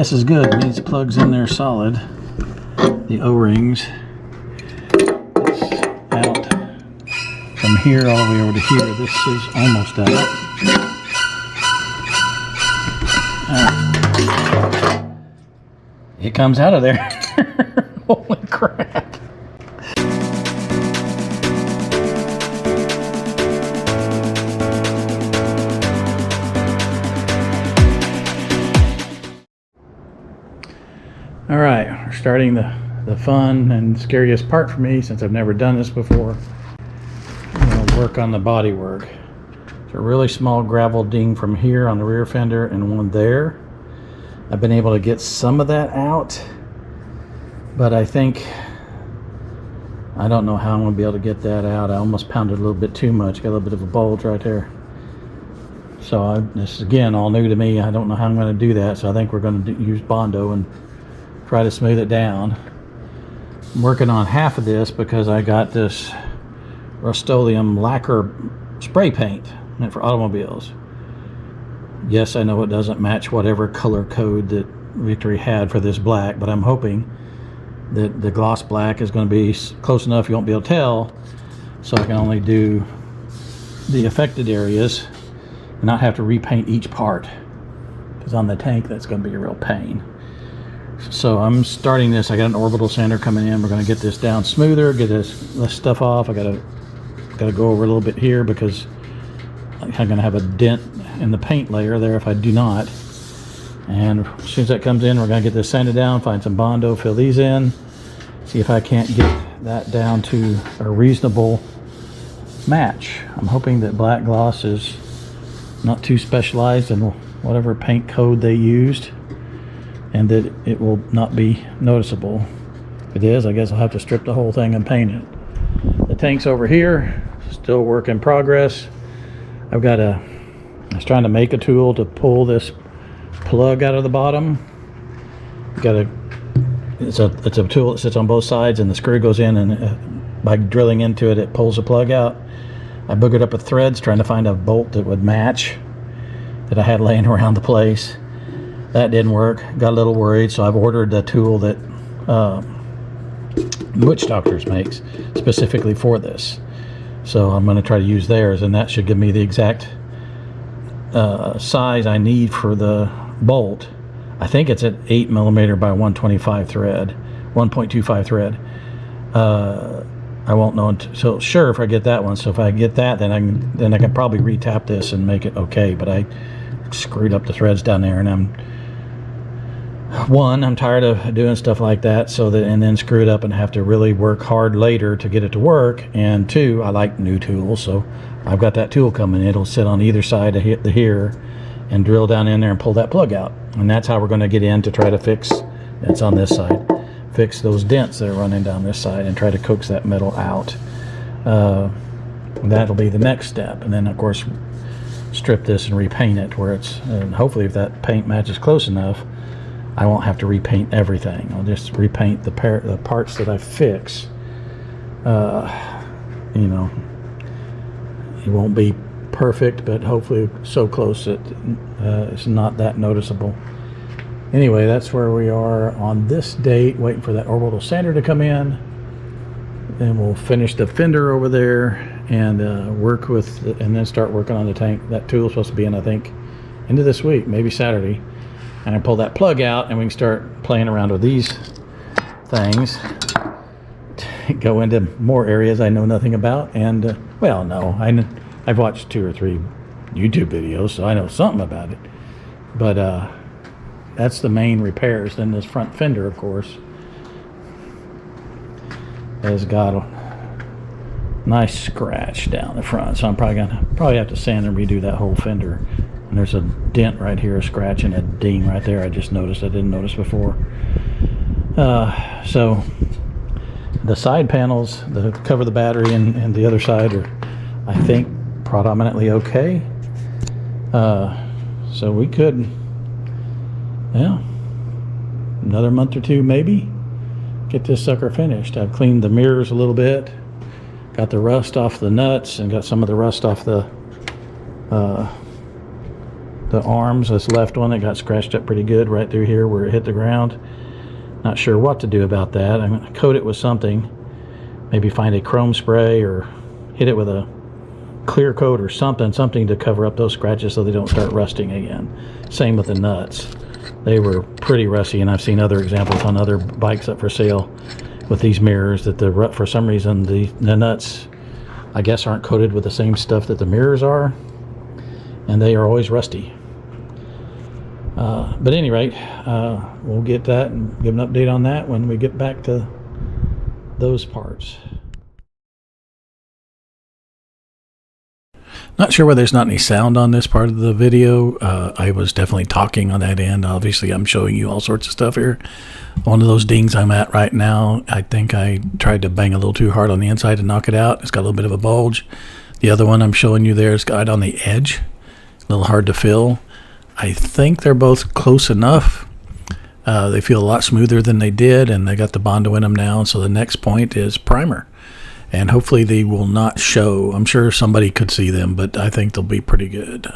This is good. It needs plugs in there solid. The O-rings. It's out from here all the way over to here. This is almost out. It comes out of there. Holy crap. All right, we're starting the fun and scariest part for me since I've never done this before. I'm gonna work on the body work. It's a really small gravel ding from here on the rear fender and one there. I've been able to get some of that out, but I don't know how I'm gonna be able to get that out. I almost pounded a little bit too much. Got a little bit of a bulge right there. So this is again all new to me. I don't know how I'm gonna do that. So I think we're gonna use Bondo and try to smooth it down. I'm working on half of this because I got this Rust-Oleum lacquer spray paint meant for automobiles. Yes, I know it doesn't match whatever color code that Victory had for this black, but I'm hoping that the gloss black is going to be close enough you won't be able to tell, so I can only do the affected areas and not have to repaint each part, because on the tank that's going to be a real pain. So I'm starting this. I got an orbital sander coming in. We're going to get this down smoother, get this stuff off. I got to go over a little bit here because I'm going to have a dent in the paint layer there if I do not. And as soon as that comes in, we're going to get this sanded down, find some Bondo, fill these in, see if I can't get that down to a reasonable match. I'm hoping that black gloss is not too specialized in whatever paint code they used, and that it will not be noticeable. If it is, I guess I'll have to strip the whole thing and paint it. The tank's over here, still work in progress. I was trying to make a tool to pull this plug out of the bottom. It's a tool that sits on both sides and the screw goes in, and by drilling into it, it pulls the plug out. I boogered up with threads trying to find a bolt that would match that I had laying around the place. That didn't work. Got a little worried, so I've ordered a tool that Witch Doctors makes specifically for this. So I'm going to try to use theirs, and that should give me the exact size I need for the bolt. I think it's at 8mm by 125 thread, 1.25 thread. I won't know until sure if I get that one. So if I get that, then I can probably retap this and make it okay. But I screwed up the threads down there, and I'm tired of doing stuff like that, and then screw it up and have to really work hard later to get it to work. And two, I like new tools, so I've got that tool coming. It'll sit on either side of here and drill down in there and pull that plug out. And that's how we're going to get in to try to fix, it's on this side, fix those dents that are running down this side and try to coax that metal out. That'll be the next step. And then of course strip this and repaint it where and hopefully if that paint matches close enough, I won't have to repaint everything. I'll just repaint the parts that I fix. You know, it won't be perfect, but hopefully so close that it's not that noticeable. Anyway, that's where we are on this date, waiting for that orbital sander to come in. Then we'll finish the fender over there and and then start working on the tank. That tool is supposed to be in, I think, into this week, maybe Saturday. And I pull that plug out and we can start playing around with these things. Go into more areas I know nothing about. And, well, no, I've watched 2 or 3 YouTube videos, so I know something about it. But that's the main repairs. Then this front fender, of course, has got a nice scratch down the front. So I'm probably have to sand and redo that whole fender. And there's a dent right here, a scratch, and a ding right there. I just noticed. I didn't notice before. So the side panels that cover the battery and the other side are, I think, predominantly okay. So we could, yeah, another month or 2 maybe, get this sucker finished. I've cleaned the mirrors a little bit, got the rust off the nuts, and got some of the rust off the the arms, this left one, it got scratched up pretty good right through here where it hit the ground. Not sure what to do about that. I'm going to coat it with something. Maybe find a chrome spray or hit it with a clear coat or something to cover up those scratches so they don't start rusting again. Same with the nuts. They were pretty rusty, and I've seen other examples on other bikes up for sale with these mirrors that for some reason the nuts, I guess, aren't coated with the same stuff that the mirrors are, and they are always rusty. But at any rate, we'll get that and give an update on that when we get back to those parts. Not sure why there's not any sound on this part of the video. I was definitely talking on that end. Obviously, I'm showing you all sorts of stuff here. One of those dings I'm at right now, I think I tried to bang a little too hard on the inside to knock it out. It's got a little bit of a bulge. The other one I'm showing you there is got on the edge, a little hard to fill. I think they're both close enough. They feel a lot smoother than they did, and they got the Bondo in them now. So the next point is primer. And hopefully they will not show. I'm sure somebody could see them, but I think they'll be pretty good.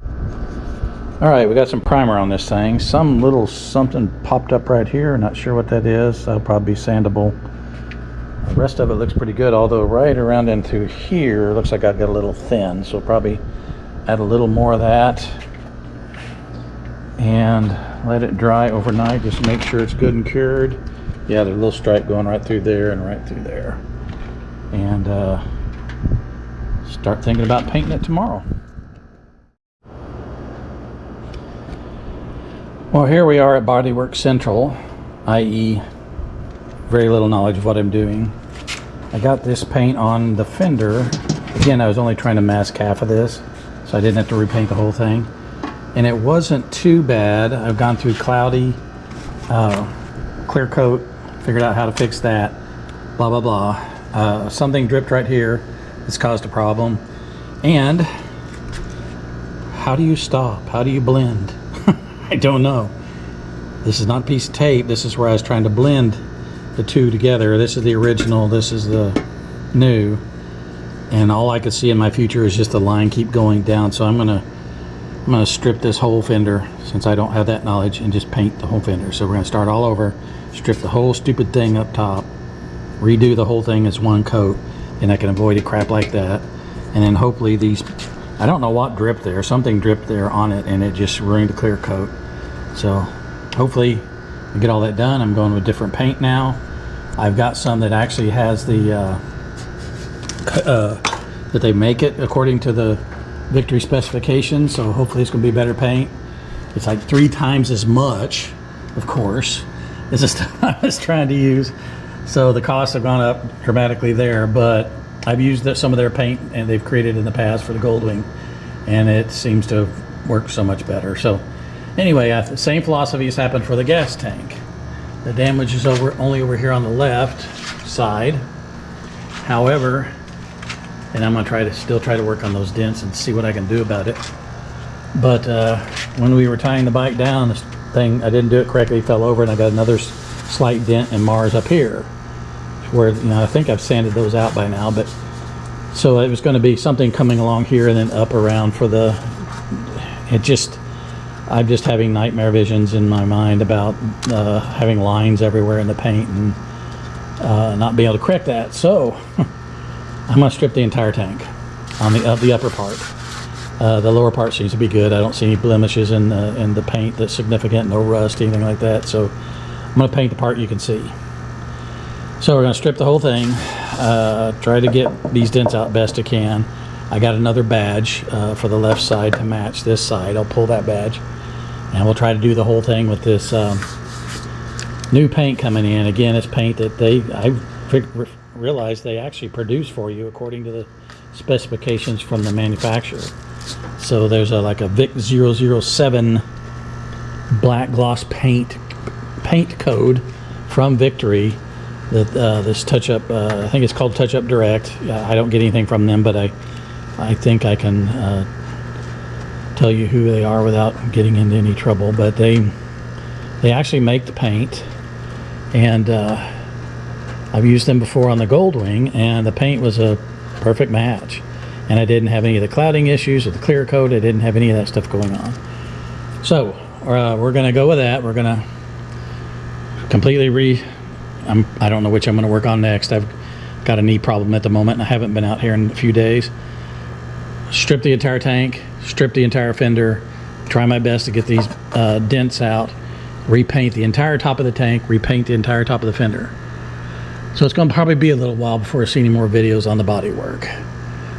All right, we got some primer on this thing. Some little something popped up right here. Not sure what that is. That'll probably be sandable. The rest of it looks pretty good, although right around into here, looks like I've got a little thin. So probably add a little more of that and let it dry overnight. Just make sure it's good and cured. Yeah, there's a little stripe going right through there and right through there. And start thinking about painting it tomorrow. Well, here we are at Bodywork Central, i.e. very little knowledge of what I'm doing. I got this paint on the fender. Again, I was only trying to mask half of this, so I didn't have to repaint the whole thing. And it wasn't too bad. I've gone through cloudy, clear coat, figured out how to fix that, blah, blah, blah. Something dripped right here. It's caused a problem. And how do you stop? How do you blend? I don't know. This is not a piece of tape. This is where I was trying to blend the two together. This is the original. This is the new. And all I could see in my future is just the line keep going down. So I'm gonna strip this whole fender, since I don't have that knowledge, and just paint the whole fender. So we're gonna start all over, strip the whole stupid thing up top, redo the whole thing as one coat, and I can avoid a crap like that. And then hopefully these, I don't know what dripped there, something dripped there on it, and it just ruined the clear coat. So hopefully we get all that done. I'm going with different paint now. I've got some that actually has the that they make it according to the Victory specifications, so hopefully it's going to be better paint. It's like 3 times as much, of course, as the stuff I was trying to use. So the costs have gone up dramatically there, but I've used some of their paint and they've created in the past for the Goldwing, and it seems to have worked so much better. So anyway, the same philosophy has happened for the gas tank. The damage is only over here on the left side. However, and I'm gonna still try to work on those dents and see what I can do about it. But when we were tying the bike down, this thing, I didn't do it correctly, fell over, and I got another slight dent and Mars up here, where, you know, I think I've sanded those out by now. But so it was going to be something coming along here and then up around for the, I'm just having nightmare visions in my mind about having lines everywhere in the paint and not being able to correct that. So I'm going to strip the entire tank on the upper part. The lower part seems to be good. I don't see any blemishes in the paint that's significant, no rust, anything like that. So I'm going to paint the part you can see. So we're going to strip the whole thing, try to get these dents out best I can. I got another badge for the left side to match this side. I'll pull that badge, and we'll try to do the whole thing with this new paint coming in. Again, it's paint that I realized they actually produce for you according to the specifications from the manufacturer. So there's like a Vic 007 black gloss paint code from Victory that this touch-up, I think it's called Touch-Up Direct. I don't get anything from them, but I think I can tell you who they are without getting into any trouble. But they actually make the paint, and I've used them before on the Goldwing, and the paint was a perfect match. and I didn't have any of the clouding issues with the clear coat. I didn't have any of that stuff going on. So we're going to go with that. We're going to completely I don't know which I'm going to work on next. I've got a knee problem at the moment, and I haven't been out here in a few days. Strip the entire tank, strip the entire fender, try my best to get these dents out, repaint the entire top of the tank, repaint the entire top of the fender. So it's going to probably be a little while before I see any more videos on the body work.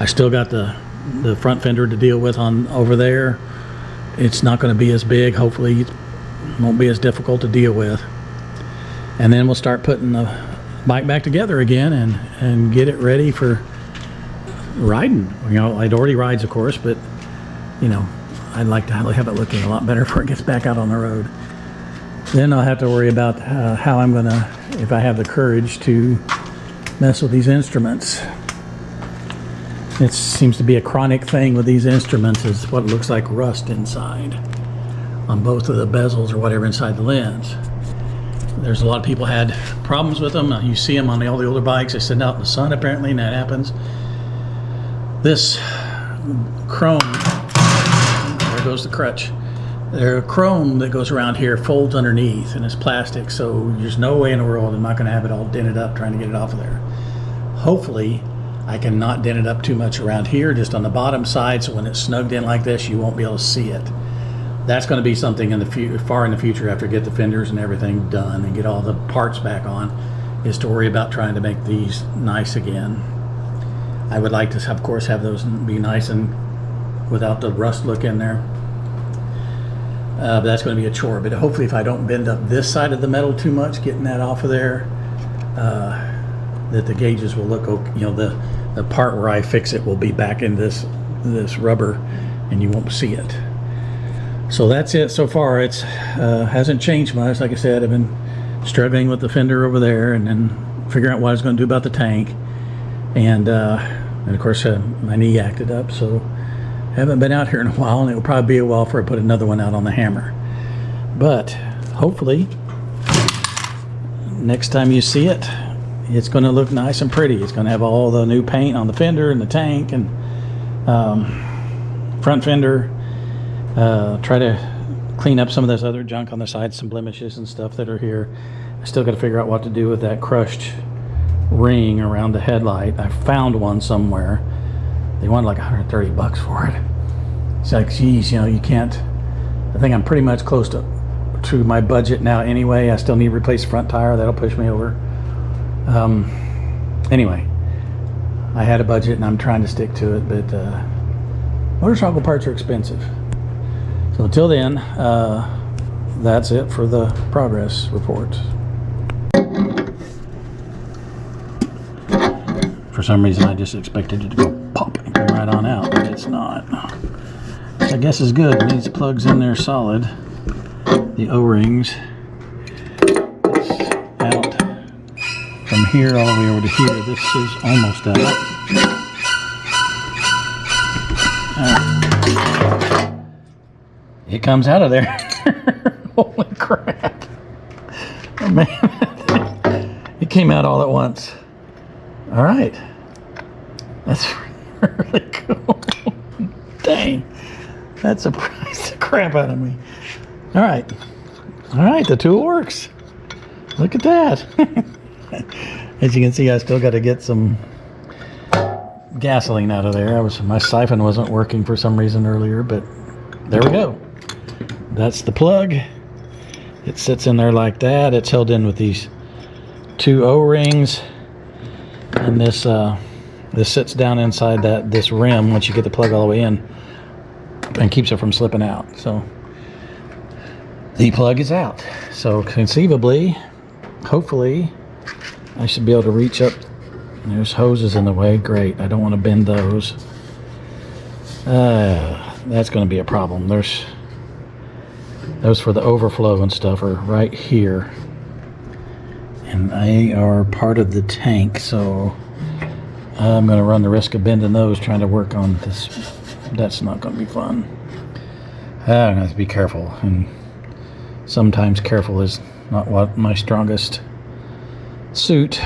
I still got the front fender to deal with on over there. It's not going to be as big. Hopefully it won't be as difficult to deal with. And then we'll start putting the bike back together again and get it ready for riding. You know, it already rides, of course, but you know, I'd like to have it looking a lot better before it gets back out on the road. Then I'll have to worry about how I'm gonna, if I have the courage to mess with these instruments. It seems to be a chronic thing with these instruments, is what looks like rust inside on both of the bezels or whatever inside the lens. There's a lot of people had problems with them. You see them on all the older bikes. They sit out in the sun apparently, and that happens. This chrome, there goes the crutch. The chrome that goes around here folds underneath, and it's plastic, so there's no way in the world I'm not going to have it all dented up trying to get it off of there. Hopefully I can not dent it up too much around here, just on the bottom side, so when it's snugged in like this you won't be able to see it. That's going to be something in the far in the future, after I get the fenders and everything done and get all the parts back on, is to worry about trying to make these nice again. I would like to, of course, have those be nice and without the rust look in there. But that's going to be a chore. But hopefully if I don't bend up this side of the metal too much, getting that off of there, that the gauges will look okay. You know, the part where I fix it will be back in this rubber, and you won't see it. So that's it so far. It's hasn't changed much. Like I said, I've been struggling with the fender over there, and then figuring out what I was going to do about the tank, and of course my knee acted up, so haven't been out here in a while, and it will probably be a while before I put another one out on the hammer. But hopefully next time you see it, it's going to look nice and pretty. It's going to have all the new paint on the fender and the tank and front fender. Try to clean up some of this other junk on the side, some blemishes and stuff that are here. I still got to figure out what to do with that crushed ring around the headlight. I found one somewhere. They wanted like $130 for it. It's like, geez, you know, you can't. I think I'm pretty much close to my budget now anyway. I still need to replace the front tire. That'll push me over. Anyway, I had a budget and I'm trying to stick to it, but motorcycle parts are expensive. So until then, that's it for the progress report. For some reason I just expected it to go pop and come right on out, but it's not. Which I guess is good. It needs plugs in there solid. The O-rings. It's out from here all the way over to here. This is almost out. It comes out of there. Holy crap. Oh, man. It came out all at once. All right. That's really cool. Dang. That surprised the crap out of me. All right. All right, the tool works. Look at that. As you can see, I still got to get some gasoline out of there. My siphon wasn't working for some reason earlier, but there we go. That's the plug. It sits in there like that. It's held in with these two O-rings, and this sits down inside this rim once you get the plug all the way in, and keeps it from slipping out. So the plug is out. So conceivably, hopefully, I should be able to reach up. There's hoses in the way. Great. I don't want to bend those. That's going to be a problem. Those for the overflow and stuff are right here, and they are part of the tank, so I'm going to run the risk of bending those trying to work on this. That's not going to be fun. I have to be careful, and sometimes careful is not what my strongest suit.